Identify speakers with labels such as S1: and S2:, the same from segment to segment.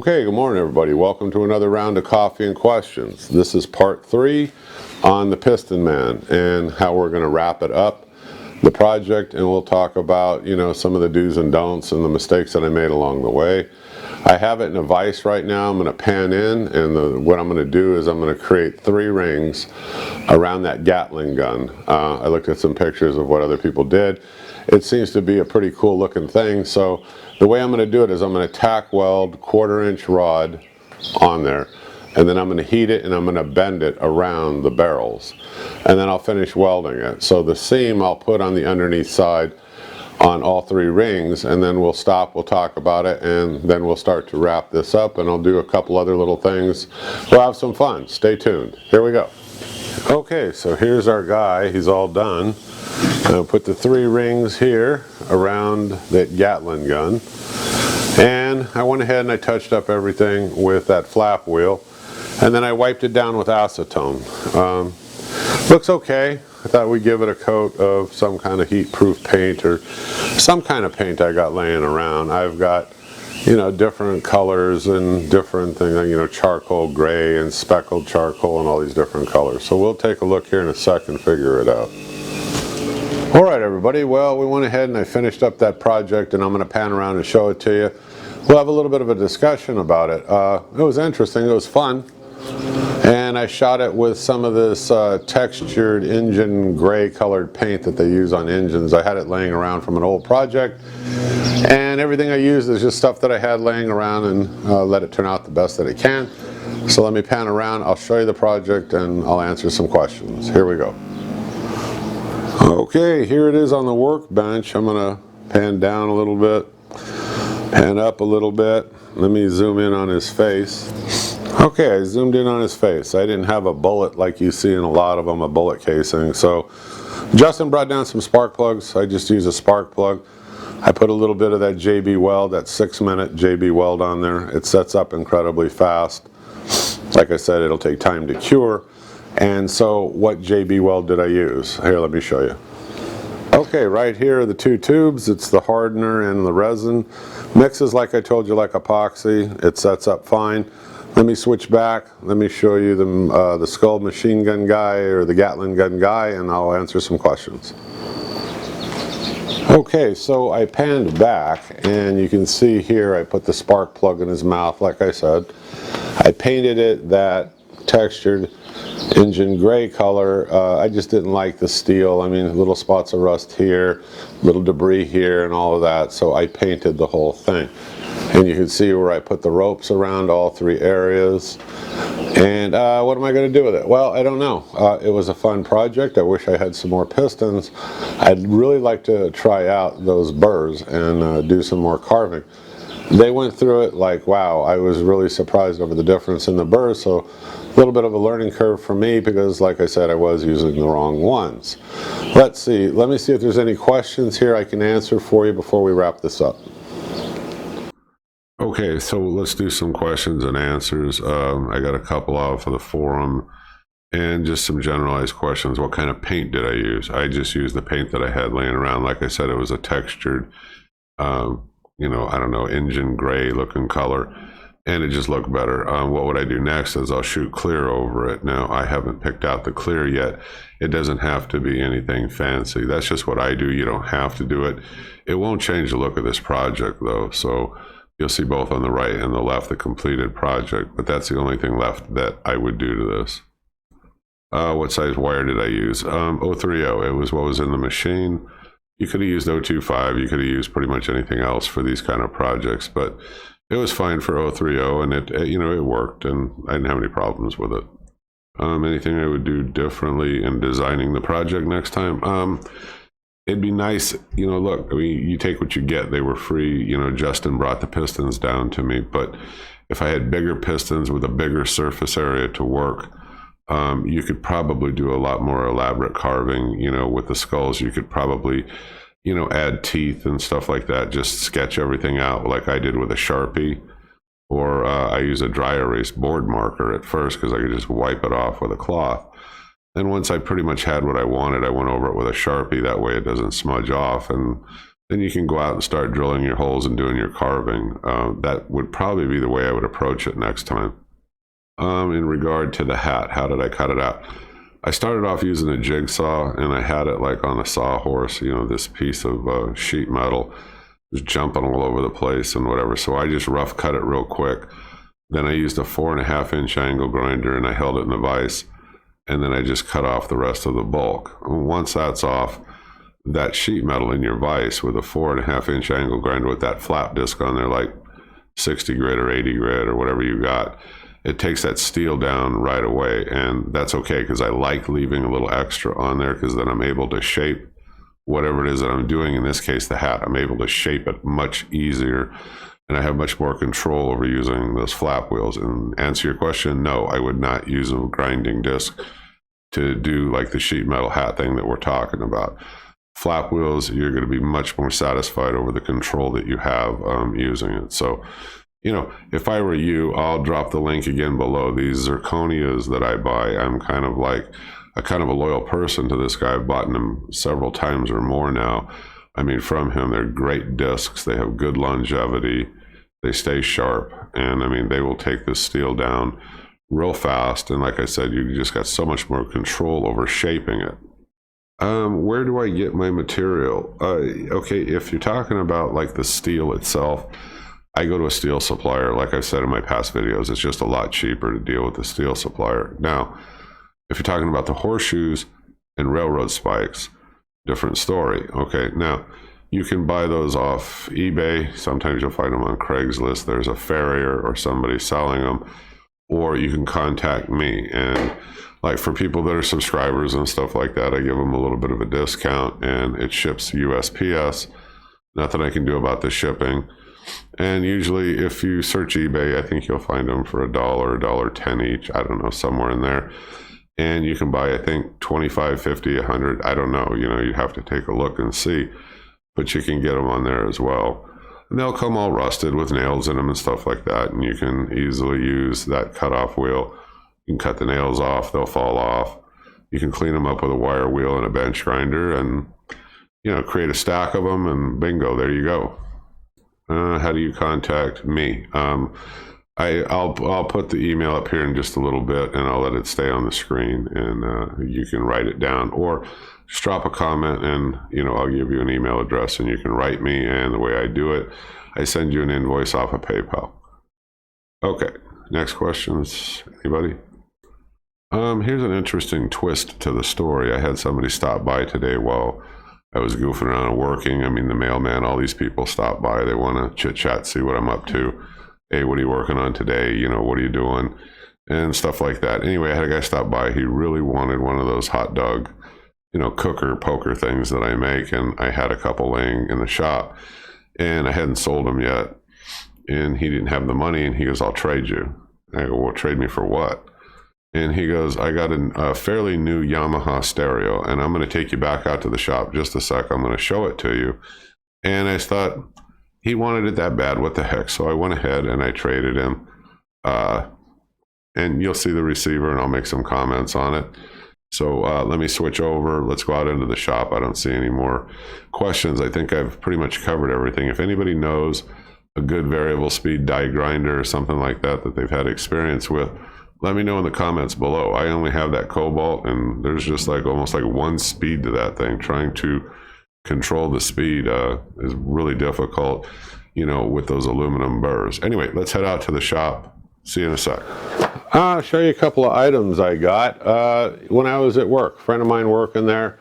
S1: Okay, good morning everybody. Welcome to another round of coffee and questions. This is part 3 on the Piston Man and how we're going to wrap it up, the project, and we'll talk about, some of the do's and don'ts and the mistakes that I made along the way. I have it in a vise right now. I'm going to pan in, and what I'm going to do is I'm going to create 3 rings around that Gatling gun. I looked at some pictures of what other people did. It seems to be a pretty cool looking thing, so the way I'm going to do it is I'm going to tack weld 1/4-inch rod on there, and then I'm going to heat it and I'm going to bend it around the barrels, and then I'll finish welding it. So the seam I'll put on the underneath side on all 3 rings, and then we'll stop, we'll talk about it, and then we'll start to wrap this up, and I'll do a couple other little things. We'll have some fun. Stay tuned. Here we go. Okay, so here's our guy. He's all done. I'll put the 3 rings here around that Gatling gun, and I went ahead and I touched up everything with that flap wheel, and then I wiped it down with acetone. Looks okay. I thought we'd give it a coat of some kind of heat-proof paint or some kind of paint I got laying around. I've got, different colors and different things, charcoal gray and speckled charcoal and all these different colors. So we'll take a look here in a second, figure it out. All right, everybody. Well, we went ahead and I finished up that project, and I'm going to pan around and show it to you. We'll have a little bit of a discussion about it. It was interesting. It was fun. And I shot it with some of this textured engine gray colored paint that they use on engines. I had it laying around from an old project, and everything I used is just stuff that I had laying around, and let it turn out the best that it can. So let me pan around, I'll show you the project, and I'll answer some questions. Here we go. Okay, here it is on the workbench. I'm going to pan down a little bit, pan up a little bit. Let me zoom in on his face. Okay, I zoomed in on his face. I didn't have a bullet like you see in a lot of them, a bullet casing. So Justin brought down some spark plugs. I just use a spark plug. I put a little bit of that JB Weld, that 6-minute JB Weld on there. It sets up incredibly fast. Like I said, it'll take time to cure. And so what JB Weld did I use? Here, let me show you. Okay, right here are the 2 tubes. It's the hardener and the resin. Mixes, like I told you, like epoxy. It sets up fine. Let me switch back. Let me show you the Skull machine gun guy, or the Gatling gun guy, and I'll answer some questions. Okay, so I panned back, and you can see here I put the spark plug in his mouth, like I said. I painted it that textured engine gray color. I just didn't like the steel. I mean, little spots of rust here, little debris here, and all of that, so I painted the whole thing. And you can see where I put the ropes around all 3 areas. And what am I going to do with it? Well, I don't know. It was a fun project. I wish I had some more pistons. I'd really like to try out those burrs and do some more carving. They went through it like, wow, I was really surprised over the difference in the burrs. So a little bit of a learning curve for me, because like I said, I was using the wrong ones. Let's see. Let me see if there's any questions here I can answer for you before we wrap this up. Okay, so let's do some questions and answers. I got a couple out for the forum, and just some generalized questions. What kind of paint did I use? I just used the paint that I had laying around. Like I said, it was a textured, I don't know, engine gray looking color, and it just looked better. What would I do next is I'll shoot clear over it. Now, I haven't picked out the clear yet. It doesn't have to be anything fancy. That's just what I do. You don't have to do it. It won't change the look of this project, though. So you'll see both on the right and the left the completed project, but that's the only thing left that I would do to this. What size wire did I use? 030. It was what was in the machine. You could have used 025. You could have used pretty much anything else for these kind of projects, but it was fine for 030, and it worked, and I didn't have any problems with it. Anything I would do differently in designing the project next time? It'd be nice, look, I mean, you take what you get. They were free. Justin brought the pistons down to me, but if I had bigger pistons with a bigger surface area to work, you could probably do a lot more elaborate carving. With the skulls, you could probably, add teeth and stuff like that. Just sketch everything out like I did with a Sharpie, or I use a dry erase board marker at first, because I could just wipe it off with a cloth. Then once I pretty much had what I wanted, I went over it with a Sharpie. That way it doesn't smudge off, and then you can go out and start drilling your holes and doing your carving. That would probably be the way I would approach it next time. In regard to the hat, how did I cut it out? I started off using a jigsaw, and I had it like on a sawhorse, you know, this piece of sheet metal was jumping all over the place and whatever. So I just rough cut it real quick. Then I used a 4.5-inch angle grinder, and I held it in the vise, and then I just cut off the rest of the bulk. Once that's off, that sheet metal in your vise with a 4.5-inch angle grinder with that flap disc on there, like 60 grit or 80 grit or whatever you got, it takes that steel down right away. And that's okay, because I like leaving a little extra on there, because then I'm able to shape whatever it is that I'm doing. In this case, the hat, I'm able to shape it much easier, and I have much more control over using those flap wheels. And answer your question, no, I would not use a grinding disc to do like the sheet metal hat thing that we're talking about. Flap wheels, you're going to be much more satisfied over the control that you have using it. So, you know, if I were you, I'll drop the link again below. These zirconias that I buy, I'm kind of a loyal person to this guy. I've bought them several times or more now. I mean, from him, they're great discs. They have good longevity. They stay sharp. And I mean, they will take this steel down real fast. And like I said, you just got so much more control over shaping it. Where do I get my material? Okay, if you're talking about like the steel itself, I go to a steel supplier. Like I said in my past videos, it's just a lot cheaper to deal with the steel supplier. Now, if you're talking about the horseshoes and railroad spikes, different story. Okay, now you can buy those off eBay. Sometimes you'll find them on Craigslist. There's a farrier or somebody selling them, or you can contact me. And like for people that are subscribers and stuff like that, I give them a little bit of a discount, and it ships USPS. Nothing I can do about the shipping. And usually if you search eBay, I think you'll find them for $1, $1.10 each. I don't know, somewhere in there. And you can buy, I think, 25, 50, 100. I don't know. You know, you have to take a look and see. But you can get them on there as well. And they'll come all rusted with nails in them and stuff like that. And you can easily use that cutoff wheel. You can cut the nails off. They'll fall off. You can clean them up with a wire wheel and a bench grinder, and, you know, create a stack of them, and bingo, there you go. How do you contact me? I'll put the email up here in just a little bit, and I'll let it stay on the screen, and you can write it down, or just drop a comment, and, you know, I'll give you an email address, and you can write me. And the way I do it, I send you an invoice off of PayPal. Okay, next questions, anybody? Here's an interesting twist to the story. I had somebody stop by today while I was goofing around and working. I mean, the mailman, all these people stop by. They want to chit chat, see what I'm up to. Hey, what are you working on today? You know, what are you doing? And stuff like that. Anyway, I had a guy stop by. He really wanted one of those hot dog, you know, cooker, poker things that I make. And I had a couple laying in the shop, and I hadn't sold them yet. And he didn't have the money, and he goes, I'll trade you. I go, well, trade me for what? And he goes, I got a fairly new Yamaha stereo, and I'm going to take you back out to the shop just a sec. I'm going to show it to you. And I thought, he wanted it that bad, what the heck? So I went ahead and I traded him. And you'll see the receiver, and I'll make some comments on it. So let me switch over. Let's go out into the shop. I don't see any more questions. I think I've pretty much covered everything. If anybody knows a good variable speed die grinder or something like that that they've had experience with, let me know in the comments below. I only have that Cobalt, and there's just like almost like one speed to that thing. Trying to control the speed is really difficult, you know, with those aluminum burrs. Anyway, let's head out to the shop. See you in a sec. I'll show you a couple of items I got. When I was at work, a friend of mine working there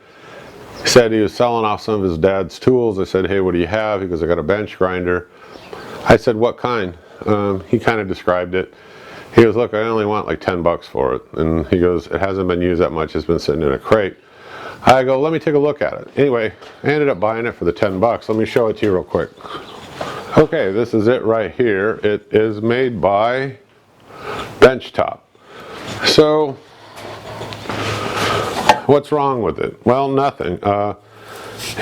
S1: said he was selling off some of his dad's tools. I said, hey, what do you have? He goes, I got a bench grinder. I said, what kind? He kind of described it. He goes, look, I only want like 10 bucks for it. And he goes, it hasn't been used that much. It's been sitting in a crate. I go, let me take a look at it. Anyway, I ended up buying it for the 10 bucks. Let me show it to you real quick. Okay, this is it right here. It is made by Benchtop. So, what's wrong with it? Well, nothing.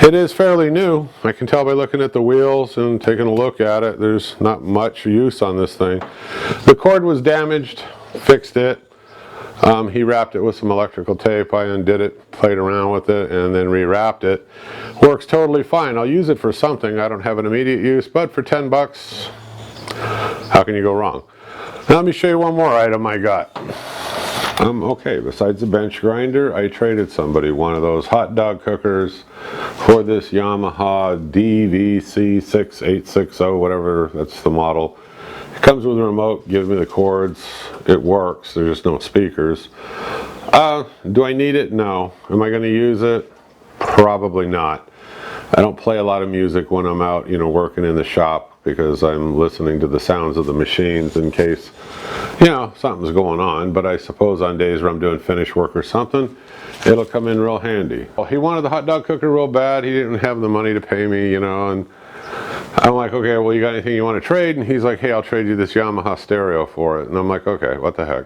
S1: It is fairly new. I can tell by looking at the wheels and taking a look at it. There's not much use on this thing. The cord was damaged, fixed it. He wrapped it with some electrical tape. I undid it, played around with it, and then rewrapped it. Works totally fine. I'll use it for something. I don't have an immediate use, but for 10 bucks, how can you go wrong? Now let me show you one more item I got. Okay, besides the bench grinder, I traded somebody one of those hot dog cookers for this Yamaha DVC6860, whatever, that's the model. It comes with a remote, gives me the cords, it works, there's just no speakers. Do I need it? No. Am I going to use it? Probably not. I don't play a lot of music when I'm out, you know, working in the shop, because I'm listening to the sounds of the machines in case, you know, something's going on. But I suppose on days where I'm doing finish work or something, it'll come in real handy. Well, he wanted the hot dog cooker real bad. He didn't have the money to pay me, you know, and I'm like, okay, well, you got anything you want to trade? And he's like, hey, I'll trade you this Yamaha stereo for it. And I'm like, okay, what the heck?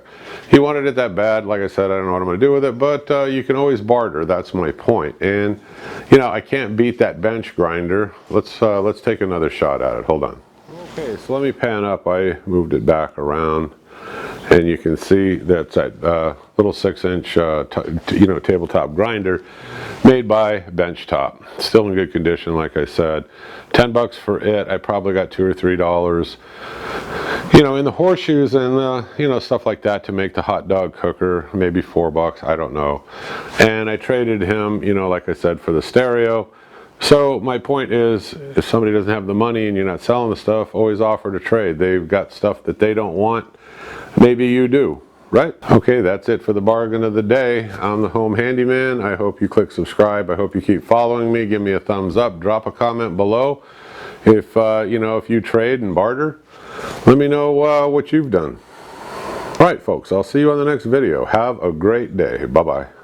S1: He wanted it that bad. Like I said, I don't know what I'm going to do with it, but you can always barter. That's my point. And, you know, I can't beat that bench grinder. Let's take another shot at it. Hold on. Okay, so let me pan up. I moved it back around, and you can see that's that little 6-inch, you know, tabletop grinder made by Benchtop. Still in good condition, like I said. 10 bucks for it. I probably got $2 or $3, you know, in the horseshoes and you know, stuff like that to make the hot dog cooker. Maybe 4 bucks, I don't know. And I traded him, you know, like I said, for the stereo. So my point is, if somebody doesn't have the money and you're not selling the stuff, always offer to trade. They've got stuff that they don't want. Maybe you do, right? Okay, that's it for the bargain of the day. I'm the Home Handyman. I hope you click subscribe. I hope you keep following me. Give me a thumbs up. Drop a comment below. If you know, if you trade and barter, let me know what you've done. All right, folks, I'll see you on the next video. Have a great day. Bye-bye.